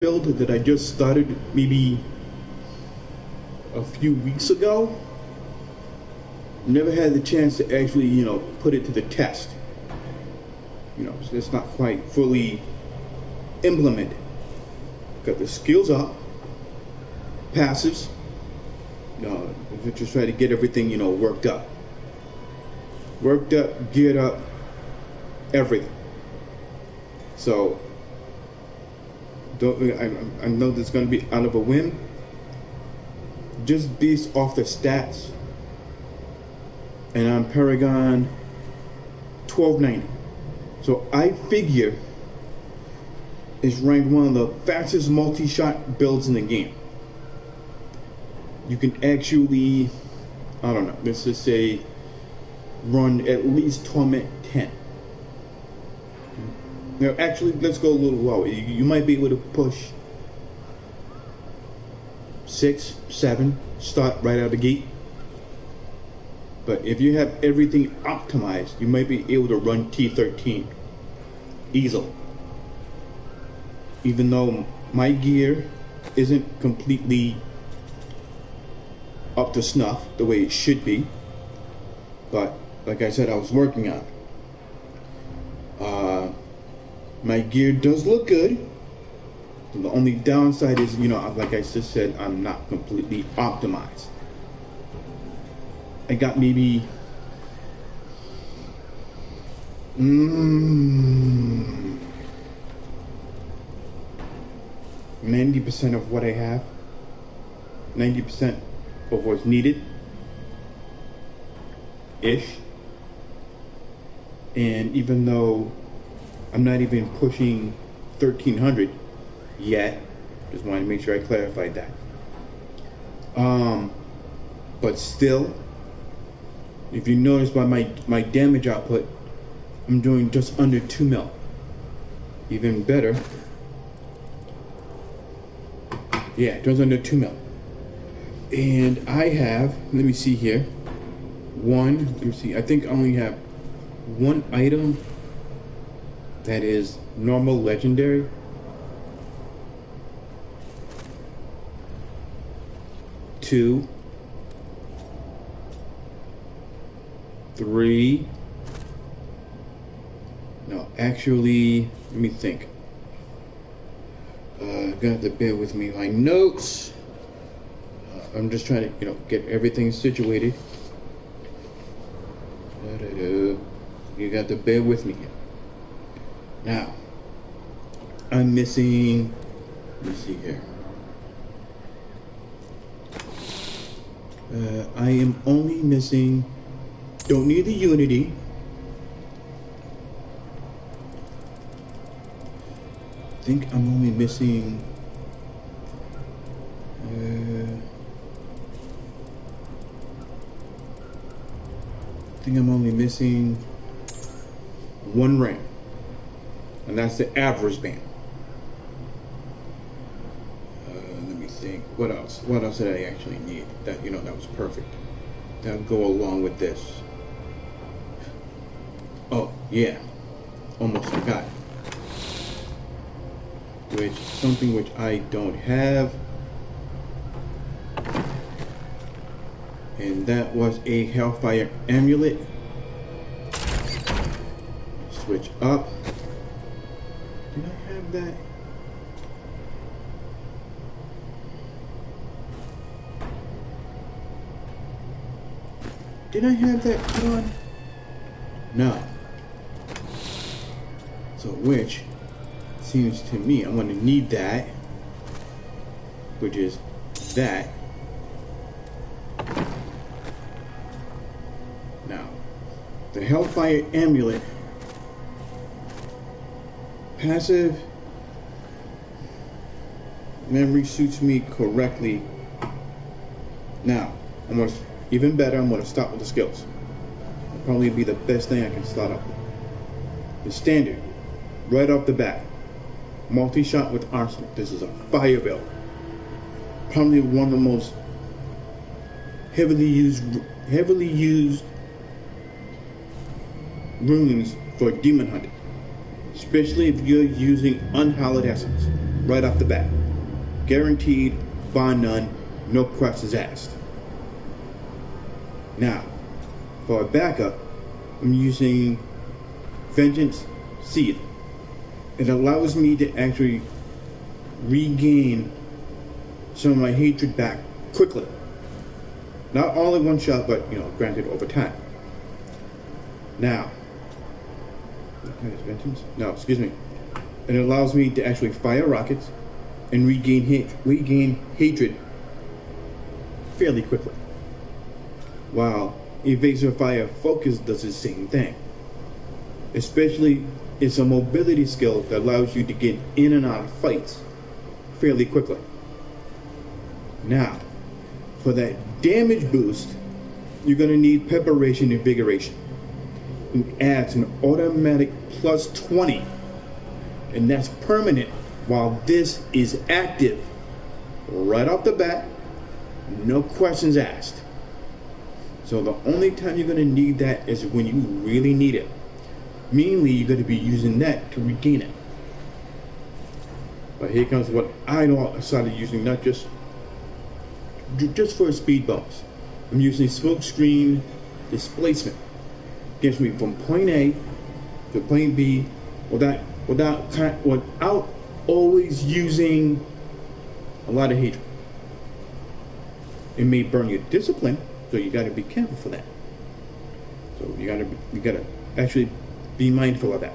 build that I just started maybe a few weeks ago. Never had the chance to actually, put it to the test. So it's not quite fully implemented. Got the skills up, passives. Just try to get everything, worked up, geared up, everything. So I know this is going to be out of a whim. Just based off the stats, and I'm Paragon 1290. So I figure it's ranked one of the fastest multi-shot builds in the game. You can actually, I don't know, let's just say run at least torment 10. Now actually, let's go a little lower. You might be able to push 6, 7, start right out of the gate. But if you have everything optimized, you might be able to run T13 easily. Even though my gear isn't completely up to snuff the way it should be. But like I said, I was working on it. My gear does look good. The only downside is, like I just said, I'm not completely optimized. I got maybe 90% of what I have. 90% of what's needed ish. And even though I'm not even pushing 1300 yet, just wanted to make sure I clarified that. But still, if you notice by my damage output, I'm doing just under 2 mil. Even better. Yeah, just under 2 mil. And I have, let me see here. I think I only have one item that is normal legendary. 2, 3. No, actually, let me think. Got to bear with me. My notes. I'm just trying to, get everything situated. You got to bear with me here. Now, I'm missing. Let me see here. I am only missing. Don't need the Unity. I think I'm only missing. I think I'm only missing one rank, and that's the average band. Let me think. What else? What else did I actually need? That that was perfect. That'll go along with this. Oh yeah, almost forgot. Something which I don't have, and that was a Hellfire Amulet. Switch up. Did I have that? Did I have that on? No. So which seems to me I'm going to need that, which is that. Now, the Hellfire Amulet passive memory suits me correctly. Now, even better, I'm going to start with the skills. It'll probably be the best thing I can start up with. The standard, right off the bat, multi-shot with arsenal. This is a fire build. Probably one of the most heavily used runes for demon hunting, especially if you're using unhallowed essence. right off the bat. Guaranteed, bar none, no questions asked. Now, for a backup, I'm using Vengeance Seed. It allows me to actually regain some of my hatred back quickly. Not all in one shot, but granted over time. Now, Vengeance? No, excuse me. It allows me to actually fire rockets and regain hatred fairly quickly. While Evasive Fire Focus does the same thing. Especially, it's a mobility skill that allows you to get in and out of fights fairly quickly. Now, for that damage boost, you're going to need Preparation Invigoration. It adds an automatic plus 20, and that's permanent while this is active right off the bat, no questions asked. So the only time you're going to need that is when you really need it. Mainly, you're going to be using that to regain it. But here comes what I started using, not just for a speed bonus. I'm using Smoke Screen Displacement. Gets me from point A to point B without always using a lot of hatred. It may burn your discipline, so you got to be careful for that. So you got to actually be mindful of that.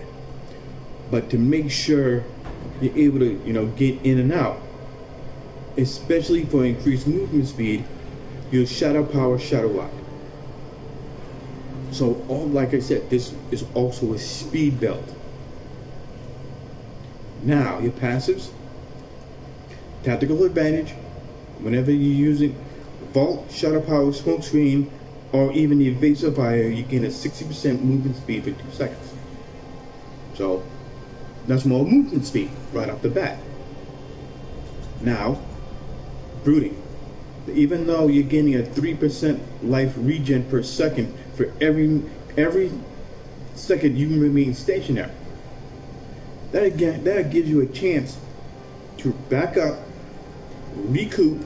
But to make sure you're able to get in and out, especially for increased movement speed, use Shadow Power Shadow Lock. So, like I said, this is also a speed build. Now, your passives, Tactical Advantage, whenever you're using Vault, Shadow Power, Smoke Screen, or even the Evasive Fire, you gain a 60% movement speed for 2 seconds. So, that's more movement speed right off the bat. Now, Brooding. Even though you're getting a 3% life regen per second for every second you remain stationary, that gives you a chance to back up, recoup,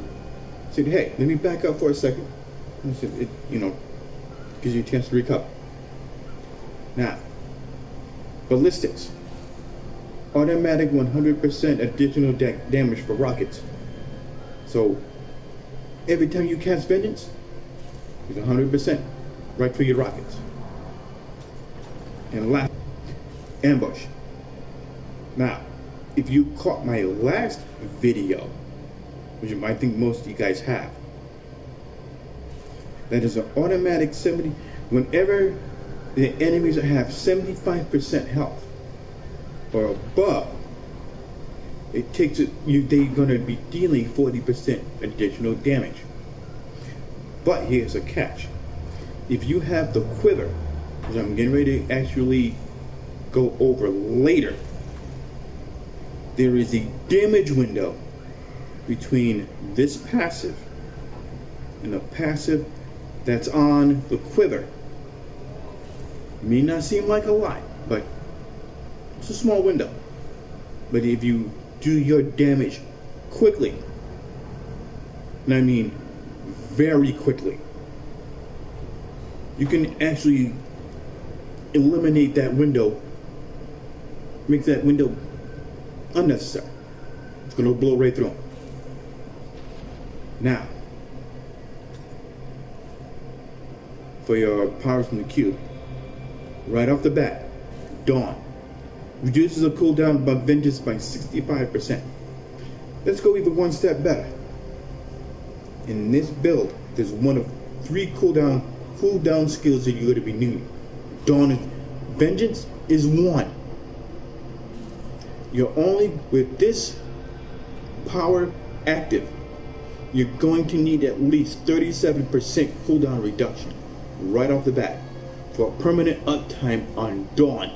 say, hey, let me back up for a second. It gives you a chance to recover. Now, Ballistics. Automatic 100% additional damage for rockets. So, every time you cast Vengeance, it's 100% right for your rockets. And last, Ambush. Now, if you caught my last video, which I think most of you guys have, that is an automatic 70. Whenever the enemies have 75% health or above, it takes it. They're gonna be dealing 40% additional damage. But here's a catch: if you have the quiver, which I'm getting ready to actually go over later, there is a damage window between this passive and the passive that's on the quiver. It may not seem like a lot, but it's a small window. But if you do your damage quickly, and I mean very quickly, you can actually eliminate that window, make that window unnecessary. It's going to blow right through them. Now, for your powers from the cube, right off the bat, Dawn reduces the cooldown by Vengeance by 65%. Let's go even one step better. In this build, there's one of 3 cooldown skills that you're going to be needing. Vengeance is 1. You're only with this power active, you're going to need at least 37% cooldown reduction right off the bat for permanent uptime on Dawn.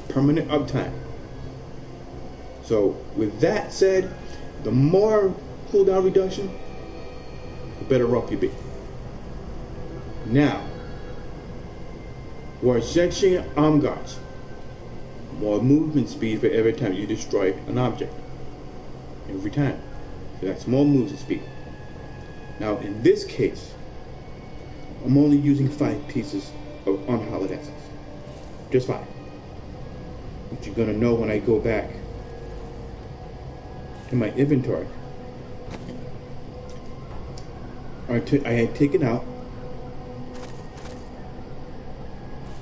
Permanent uptime. So with that said, the more cooldown reduction, the better off you be. Now, for Ascension Arm Guards, more movement speed for every time you destroy an object. every time. So that's more movement speed. Now in this case, I'm only using 5 pieces of unhallowed essence. Just 5. Which you're gonna know when I go back to my inventory. I had taken out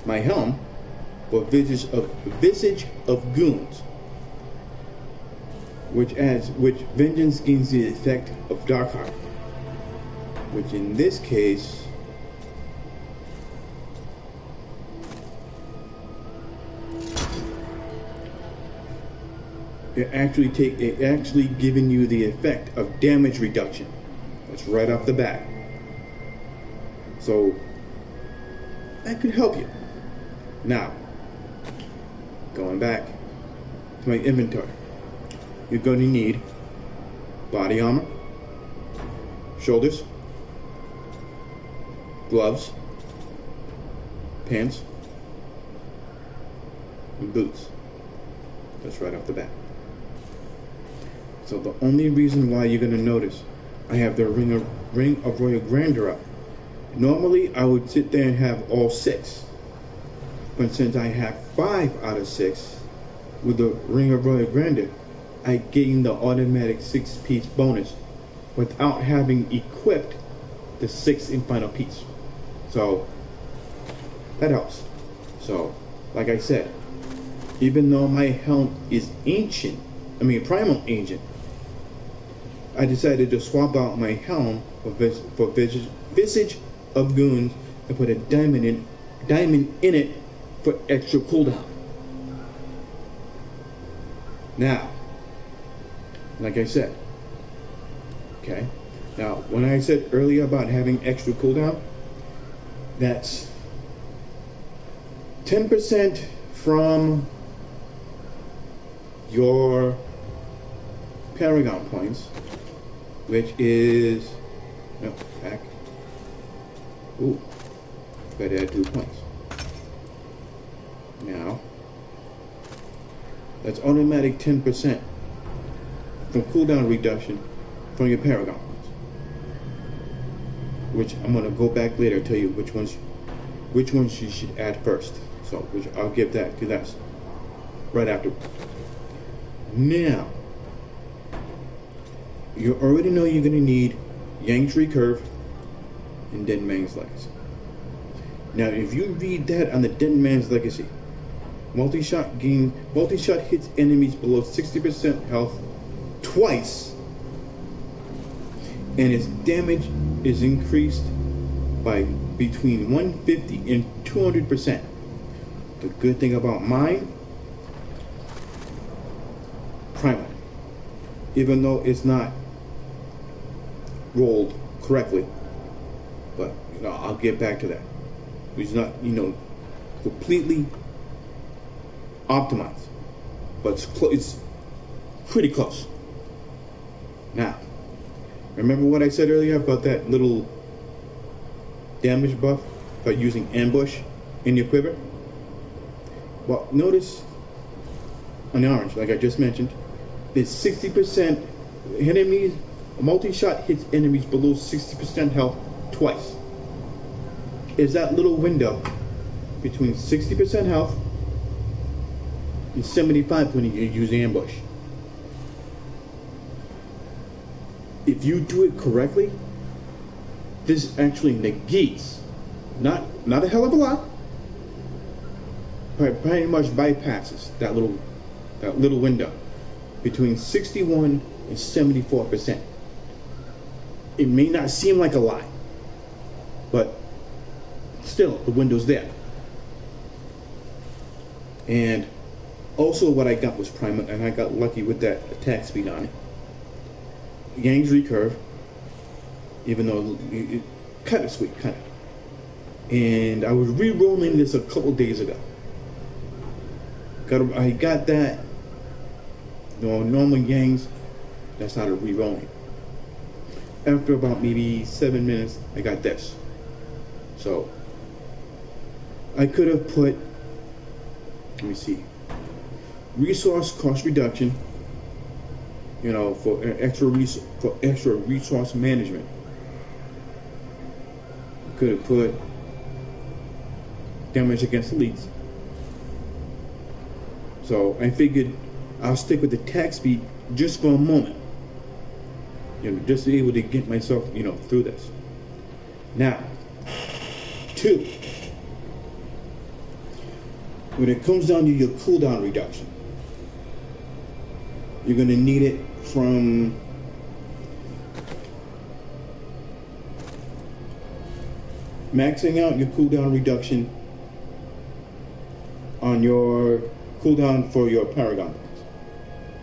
my helm for Visage of Goons, which Vengeance gains the effect of Darkheart, which in this case it actually giving you the effect of damage reduction. That's right off the bat. So that could help you. Now, going back to my inventory, you're going to need body armor, shoulders, gloves, pants, and boots. That's right off the bat. So the only reason why you're going to notice I have the Ring of Royal Grandeur up. Normally I would sit there and have all 6. But since I have 5 out of 6 with the Ring of Royal Grandeur, I gain the automatic 6-piece bonus without having equipped the 6th and final piece. So that helps. So like I said, even though my helm is primal ancient, I decided to swap out my helm for Visage of Goons and put a diamond in it for extra cooldown. Now, like I said, okay. Now, when I said earlier about having extra cooldown, that's 10% from your Paragon points, which is back. Ooh, gotta add 2 points. Now, that's automatic 10% from cooldown reduction from your Paragon points. Which I'm gonna go back later and tell you which ones you should add first. So, which I'll give that to that right after. Now, you already know you're gonna need Yang's Recurve and Dead Man's Legacy. Now, if you read that on the Dead Man's Legacy, multi-shot hits enemies below 60% health twice, and its damage is increased by between 150 and 200%. The good thing about mine, primal, even though it's not rolled correctly, but I'll get back to that. It's not completely optimized, but it's pretty close. Now, remember what I said earlier about that little damage buff about using ambush in your quiver? Well, notice on the orange, like I just mentioned, there's 60% enemies. Multi-shot hits enemies below 60% health twice. Is that little window between 60% health and 75 when you use ambush. If you do it correctly, this actually negates, not a hell of a lot, but pretty much bypasses that little window between 61 and 74%. It may not seem like a lot, but still, the window's there. And also what I got was primal, and I got lucky with that attack speed on it. Yang's Recurve, even though it kind of sweet, kind of. And I was re-rolling this a couple days ago. I got that, normal Yang's, that's not a re-rolling. After about maybe 7 minutes, I got this. So, I could have put, let me see, resource cost reduction for extra resource management. Could have put damage against elites. So I figured I'll stick with the attack speed just for a moment. Just to be able to get myself, through this. Now, 2. When it comes down to your cooldown reduction, you're going to need it from maxing out your cooldown reduction on your cooldown for your Paragon points.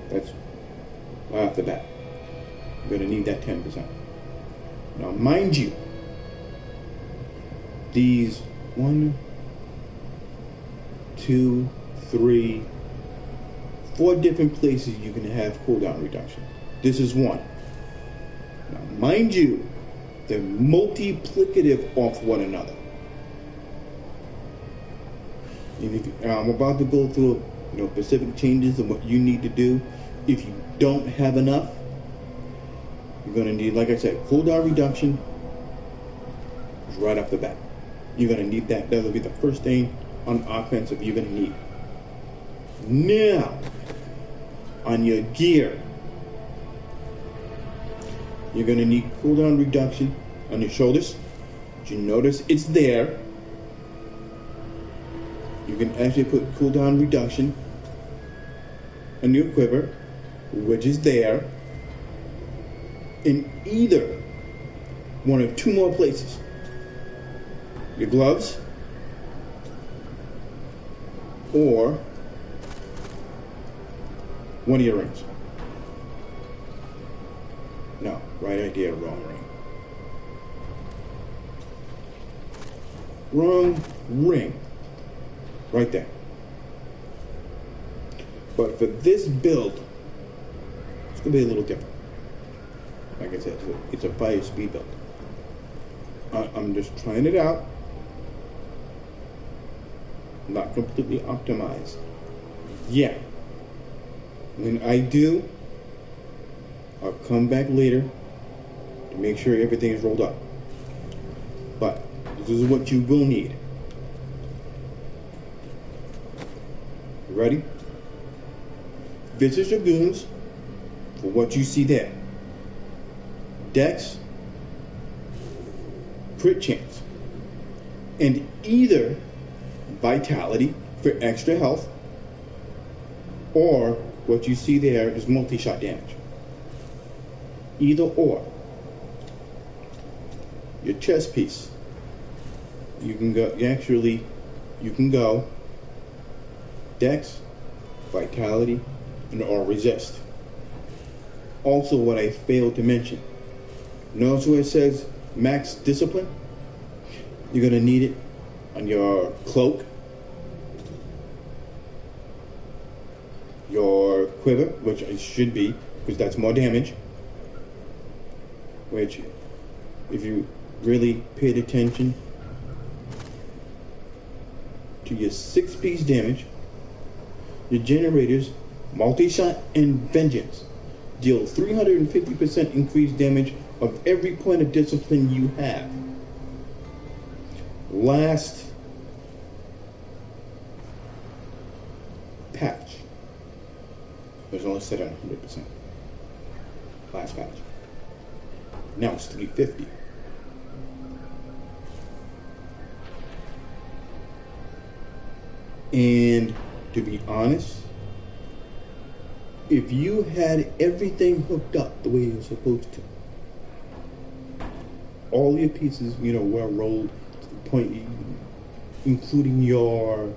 That's right off the bat. You're going to need that 10%. Now, mind you, these 1, 2, 3, 4 different places you can have cooldown reduction. This is one. Now, mind you, they're multiplicative off one another. And I'm about to go through, specific changes and what you need to do. If you don't have enough, you're going to need, like I said, cooldown reduction right off the bat. You're going to need that. That'll be the first thing on offensive you're going to need. Now, on your gear, you're going to need cooldown reduction on your shoulders. You notice it's there. You can actually put cooldown reduction on your quiver, which is there, in either one of 2 more places. Your gloves or one of your rings. No, right idea, wrong ring. Wrong ring. Right there. But for this build, it's going to be a little different. Like I said, it's a fire speed build. I'm just trying it out. Not completely optimized. Yeah. When I do, I'll come back later to make sure everything is rolled up. But this is what you will need. You ready? This is your goons for what you see there. Dex, crit chance, and either vitality for extra health, or what you see there is multi-shot damage. Either or. Your chest piece, you can go Dex, vitality, and or resist. Also, what I failed to mention, notice where it says max discipline? You're going to need it on your cloak, your quiver, which it should be, because that's more damage, which, if you really paid attention to your 6-piece damage, your generators, multi-shot and vengeance, deal 350% increased damage of every point of discipline you have. Last patch was only set at 100%. Last patch. Now it's 350. And to be honest, if you had everything hooked up the way you're supposed to, all your pieces, well rolled to the point, including your,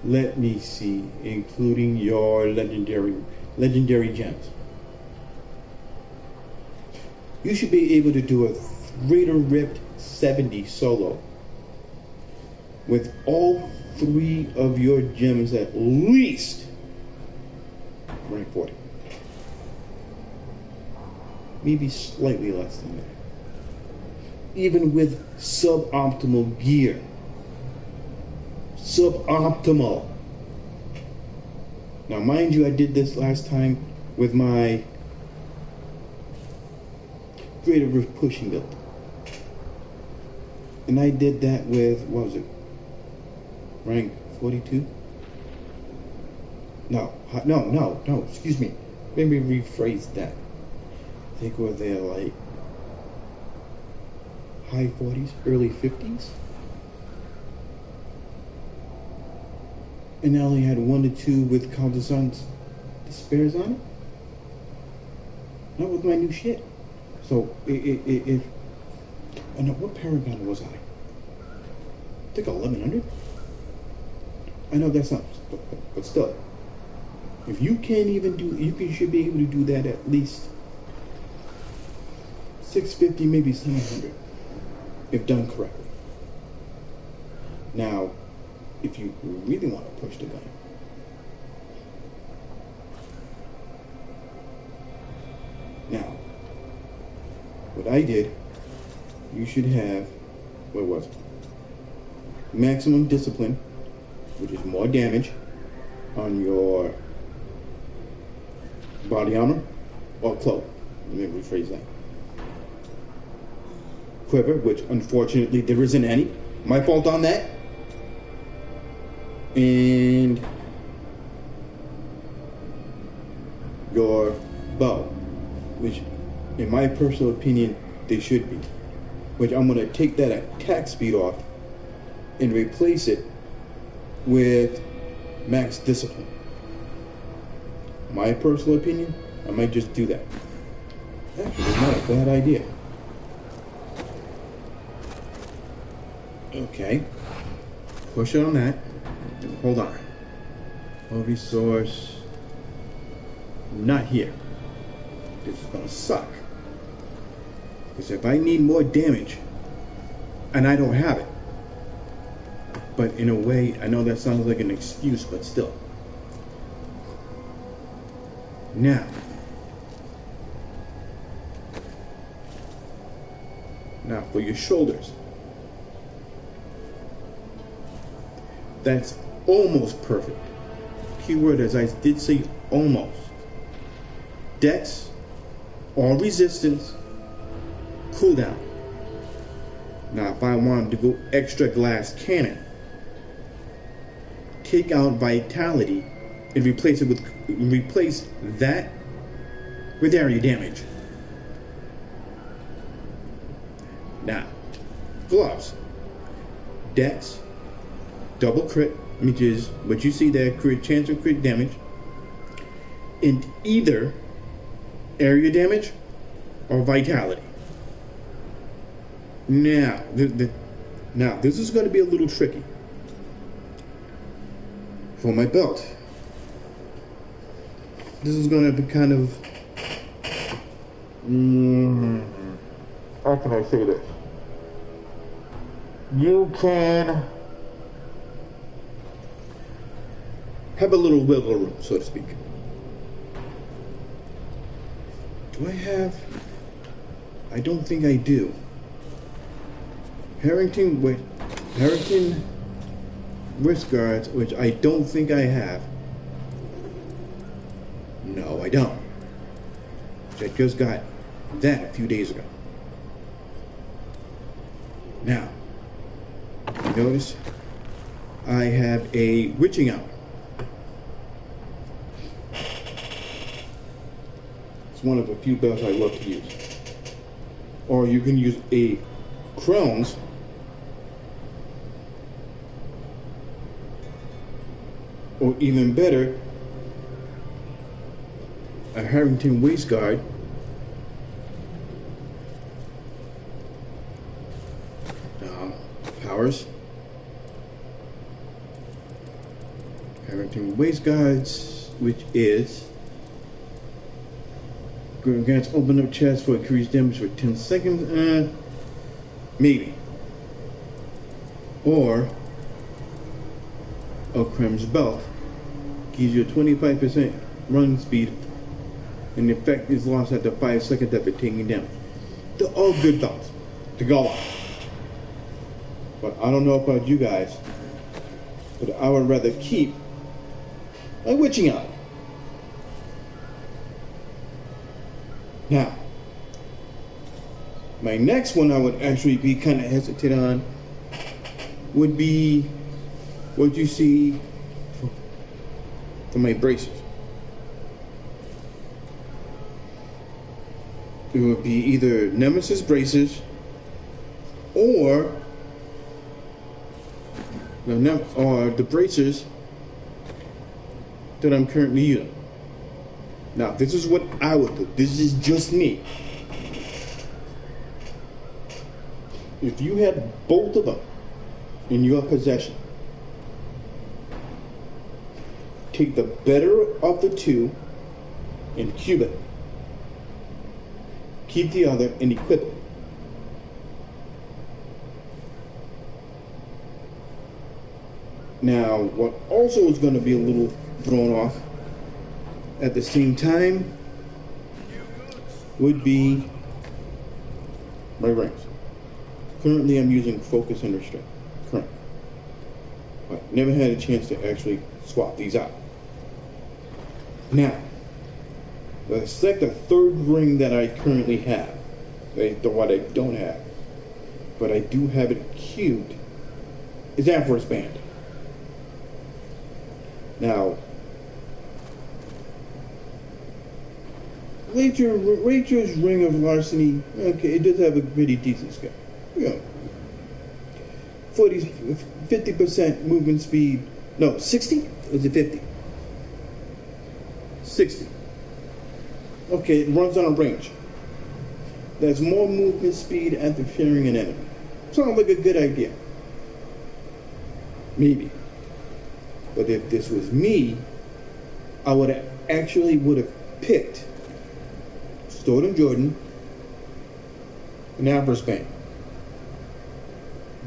let me see, including your legendary gems, you should be able to do a Raider Ripped 70 solo with all 3 of your gems at least rank 40. Maybe slightly less than that. Even with suboptimal gear. Suboptimal. Now, mind you, I did this last time with my greater rift pushing build. And I did that with, what was it? Rank 42? No, excuse me. Let me rephrase that. I think we're there like high 40s, early 50s. And I only had 1 to 2 with countersuns, despairs on it. Not with my new shit. So, if I know, what Paragon was I? I think 1100? I know that's not, but still. If you can't even do, you should be able to do that at least 650, maybe 700, if done correctly. Now, if you really want to push the gun, now, what I did, you should have, what was it? Maximum discipline, which is more damage on your body armor or cloak. Let me rephrase that. Quiver, which unfortunately there isn't any. My fault on that. And your bow, which in my personal opinion they should be. Which I'm going to take that attack speed off and replace it with max discipline. My personal opinion, I might just do that. Actually, not a bad idea. Okay. Push it on that. Hold on. Oh, resource. Not here. This is gonna suck. Because if I need more damage, and I don't have it, but in a way, I know that sounds like an excuse, but still. Now, for your shoulders, that's almost perfect. Keyword, as I did say, almost. Dex or resistance, cooldown. Now, if I wanted to go extra glass cannon, take out vitality and replace that with area damage. Now, gloves, dex, double crit, which is what you see there, crit chance of crit damage, and either area damage or vitality. Now, this is going to be a little tricky for my belt. This is going to be kind of, how can I say this? You can have a little wiggle room, so to speak. Do I have? I don't think I do. Harrington wrist guards, which I don't think I have. No, I don't. I just got that a few days ago. Now, notice I have a witching hour. It's one of a few belts I love to use. Or you can use a Crohn's, or even better, a Harrington waist guard. Powers. Harrington waist guards, which is grants open up chest for increased damage for 10 seconds. Maybe. Or a Krem's belt gives you a 25% running speed, and the effect is lost after 5 seconds after taking damage. They're all good belts to go on. But I don't know about you guys, but I would rather keep my witching hour. Now, my next one I would actually be kind of hesitant on would be what you see for my braces. It would be either Nemesis braces or the braces that I'm currently using. Now, this is what I would do. This is just me. If you had both of them in your possession, take the better of the two and cube it. Keep the other and equip it. Now, what also is going to be a little thrown off at the same time would be my rings. Currently, I'm using focus and restraint. Currently. But never had a chance to actually swap these out. Now, let's take the third ring that I currently have. What I don't have, but I do have it cubed, is Avarice Band. Now, Rachel's Ring of Larceny, okay, it does have a pretty decent scale. You know, 50% movement speed. No, 60? Or is it 50? 60. Okay, it runs on a range. There's more movement speed after fearing an enemy. Sounds like a good idea. Maybe. But if this was me, I would have picked Stolen Jordan and Avarice Band.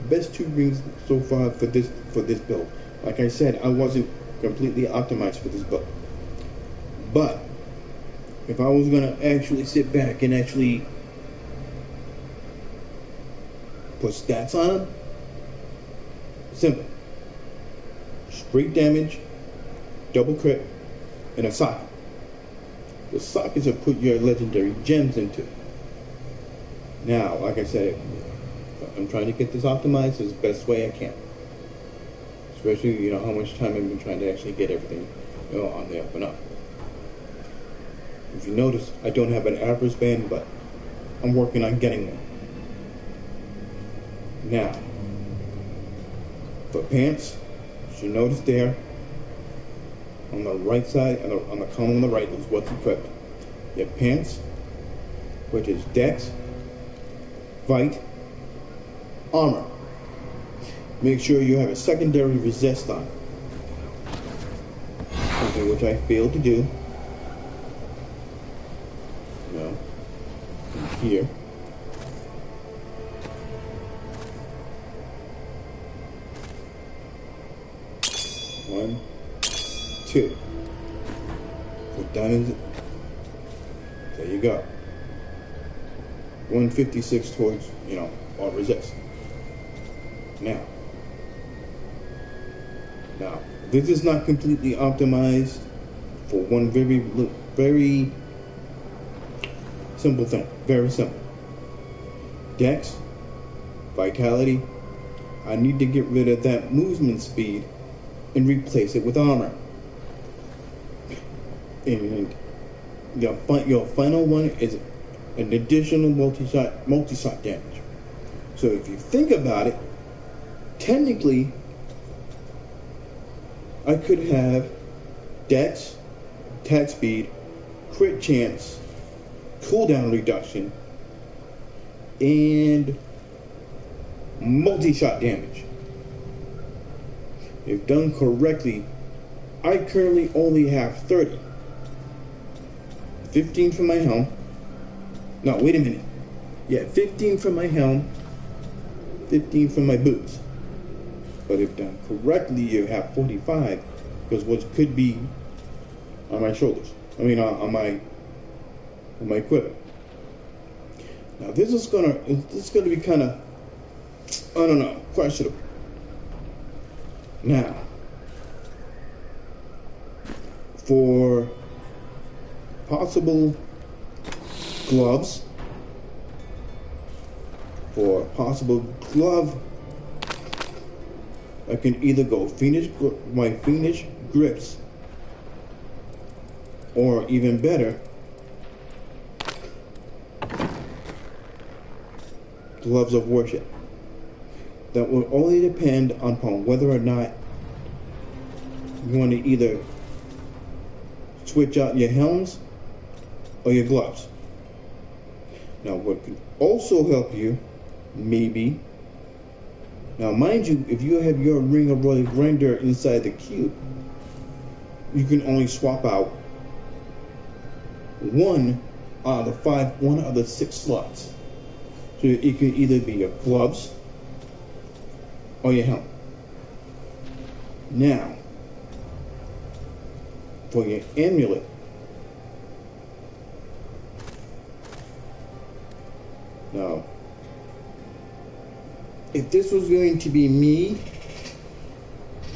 Best two rings so far for this build. Like I said, I wasn't completely optimized for this build. But if I was gonna actually sit back and actually put stats on them, simple. Straight damage, double crit, and a socket. The sockets will put your legendary gems into. Now, like I said, I'm trying to get this optimized as the best way I can. Especially, you know, how much time I've been trying to actually get everything, you know, on the up and up. If you notice, I don't have an Avarice Band, but I'm working on getting one. Now, for pants, you should notice there, on the right side, on the column on the right is what's equipped. You have pants, which is Dex, Fight, Armor. Make sure you have a secondary resist on. Something which I failed to do. No. Here. One, two. Put diamonds. There you go. 156 towards, you know, or resist. Now, this is not completely optimized for one very simple thing. Very simple. Dex, Vitality. I need to get rid of that movement speed and replace it with armor. And your final one is an additional multi-shot damage. So if you think about it, technically, I could have Dex, attack speed, crit chance, cooldown reduction, and multi-shot damage. If done correctly, I currently only have 30. 15 from my helm. No, wait a minute. Yeah, 15 from my helm, 15 from my boots. But if done correctly, you have 45, because what could be on my shoulders. I mean, on my equipment. Now, this is gonna be kind of, I don't know, questionable. Now, for possible gloves. For a possible glove, I can either go my Phoenix grips, or even better, gloves of worship. That will only depend upon whether or not you want to either switch out your helms or your gloves. Now, what could also help you, maybe, now mind you, if you have your ring of royal grandeur inside the cube, you can only swap out one out of the 6 slots. So it can either be your gloves or your helmet. Now, for your amulet, now, if this was going to be me,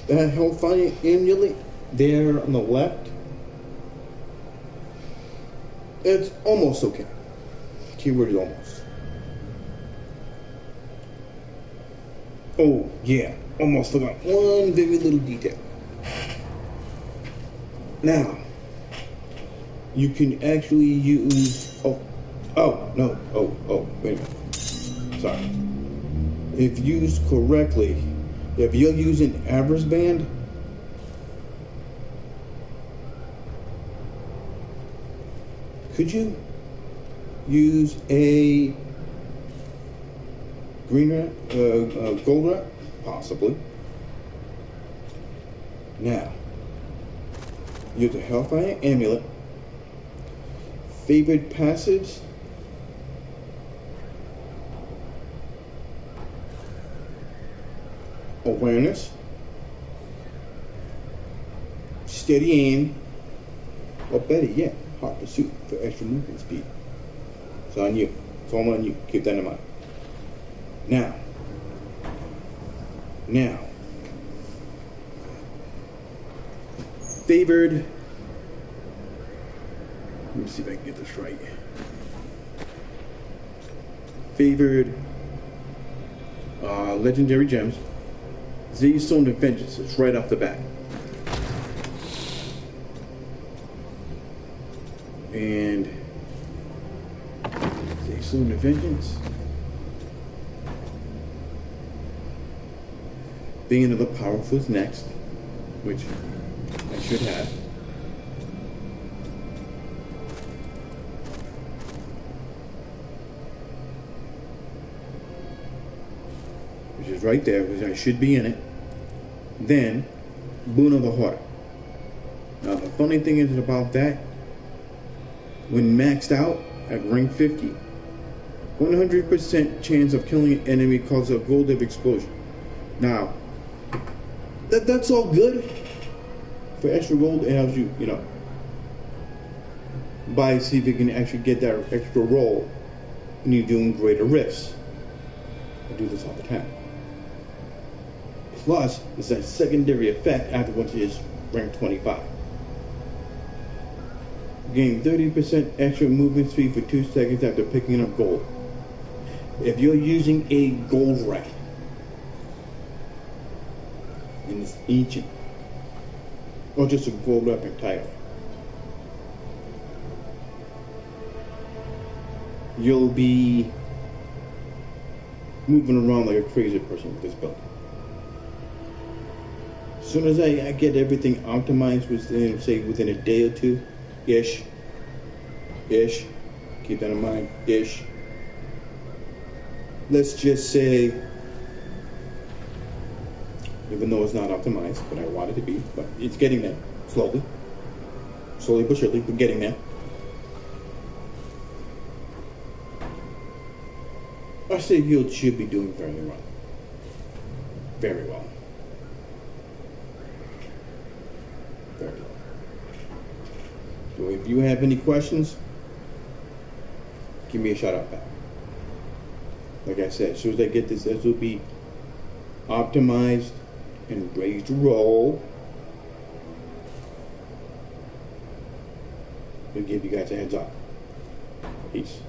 that Hellfire amulet there on the left, it's almost okay. Keyword is almost. Oh, yeah, almost forgot one very little detail. Now, you can actually use, wait a minute, sorry. If used correctly, if you're using Avers Band, could you use a gold wrap? Possibly. Now, use a Hellfire amulet. Favorite passage. Awareness. Steady aim. Or better yet, hot pursuit for extra movement speed. It's on you. It's all on you. Keep that in mind. Now, favored, let me see if I can get this right. Favored legendary gems. Stone of Vengeance is right off the bat. And Stone of Vengeance. Being of the Powerful is next, which I should have. Which is right there, because I should be in it. Then, Boon of the Heart. Now, the funny thing is about that, when maxed out at rank 50, 100% chance of killing an enemy causes a gold of explosion. Now, that's all good. For extra gold, it helps you, see if you can actually get that extra roll when you're doing greater rifts. I do this all the time. Plus, it's that secondary effect after once it is rank 25. Gain 30% extra movement speed for 2 seconds after picking up gold. If you're using a gold rack, and it's ancient, or just a gold weapon title, you'll be moving around like a crazy person with this build. As soon as I get everything optimized within a day or two, ish, keep that in mind, ish. Let's just say, even though it's not optimized, but I want it to be, but it's getting there, slowly but surely, but getting there. I say you should be doing fairly well. Very well. Very well. So if you have any questions, give me a shout out back. Like I said, as soon as I get this SOB optimized and ready to roll, I'll give you guys a heads up. Peace.